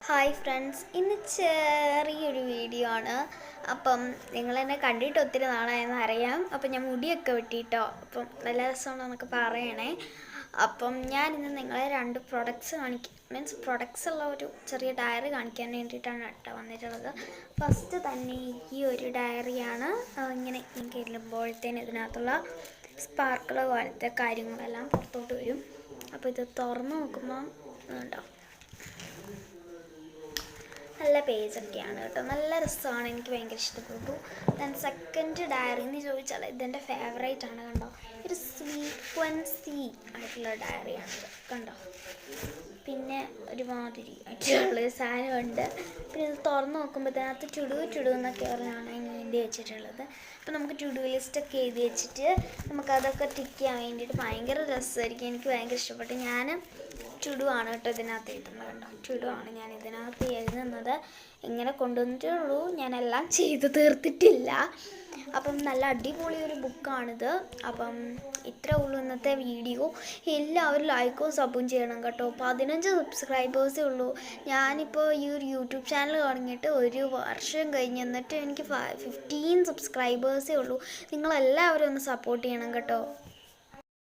Hi friends, ഇന്ന് ചെറിയൊരു video ആണ്. അപ്പം നിങ്ങളെന്നെ കണ്ടിട്ട് ഒത്തിരി നാളായെന്ന് അറിയാം. അപ്പം ഞാൻ മുടിയൊക്കെ വെട്ടിയിട്ടോ, അപ്പം നല്ല രസമാണെന്നൊക്കെ പറയണേ. അപ്പം ഞാൻ ഇന്ന് നിങ്ങളെ രണ്ട് പ്രൊഡക്ട്സ് പ്രൊഡക്ട്സ് ഉള്ള ഒരു ചെറിയ ഡയറി കാണിക്കാൻ വേണ്ടിയിട്ടാണ് കേട്ടോ വന്നിട്ടുള്ളത്. ഫസ്റ്റ് തന്നെ ഈ ഒരു ഡയറിയാണ്. ഇങ്ങനെ ഇടുമ്പോഴത്തേന് ഇതിനകത്തുള്ള സ്പാർക്കിൾ പോലത്തെ കാര്യങ്ങളെല്ലാം പുറത്തോട്ട് വരും. അപ്പോൾ ഇത് തുറന്ന് നോക്കുമ്പോൾ ഉണ്ടോ, നല്ല പേജൊക്കെയാണ് കേട്ടോ, നല്ല രസമാണ്, എനിക്ക് ഭയങ്കര ഇഷ്ടപ്പെട്ടു. ദെൻ സെക്കൻഡ് ഡയറി എന്ന് ചോദിച്ചാൽ ഇതെൻ്റെ ഫേവറേറ്റ് ആണ്. കണ്ടോ, ഒരു സീക്വൻസി ആയിട്ടുള്ള ഡയറിയാണിത്. കണ്ടോ, പിന്നെ ഒരുമാതിരി ആയിട്ടുള്ളൊരു സാധനമുണ്ട്. പിന്നെ ഇത് തുറന്ന് നോക്കുമ്പോൾ ഇതിനകത്ത് ചുടു എന്നൊക്കെ പറഞ്ഞാണ് അതിന് എഴുതി വെച്ചിട്ടുള്ളത്. അപ്പോൾ നമുക്ക് ടു ലിസ്റ്റൊക്കെ എഴുതി വെച്ചിട്ട് നമുക്കതൊക്കെ ടിക്ക് ചെയ്യാൻ വേണ്ടിയിട്ട് ഭയങ്കര രസമായിരിക്കും. എനിക്ക് ഭയങ്കര ഇഷ്ടപ്പെട്ടു. ഞാൻ ചുടുവാണ് കേട്ടോ ഇതിനകത്ത് എഴുതുന്നത്. കണ്ടോ, ചുടുവാണ് ഞാൻ ഇതിനകത്ത് എഴുതുന്നത്. ഇങ്ങനെ കൊണ്ടുവന്നിട്ടുള്ളൂ, ഞാനെല്ലാം ചെയ്ത് തീർത്തിട്ടില്ല. അപ്പം നല്ല അടിപൊളി ഒരു ബുക്കാണിത്. അപ്പം ഇത്രേ ഉള്ളൂ ഇന്നത്തെ വീഡിയോ. എല്ലാവരും ലൈക്കും സബും ചെയ്യണം കേട്ടോ. 15 സബ്സ്ക്രൈബേഴ്സേ ഉള്ളൂ. ഞാനിപ്പോൾ ഈ ഒരു യൂട്യൂബ് ചാനൽ തുടങ്ങിയിട്ട് ഒരു വർഷം കഴിഞ്ഞ്, എന്നിട്ട് എനിക്ക് 15 സബ്സ്ക്രൈബേഴ്സേ ഉള്ളൂ. നിങ്ങളെല്ലാവരും ഒന്ന് സപ്പോർട്ട് ചെയ്യണം കേട്ടോ.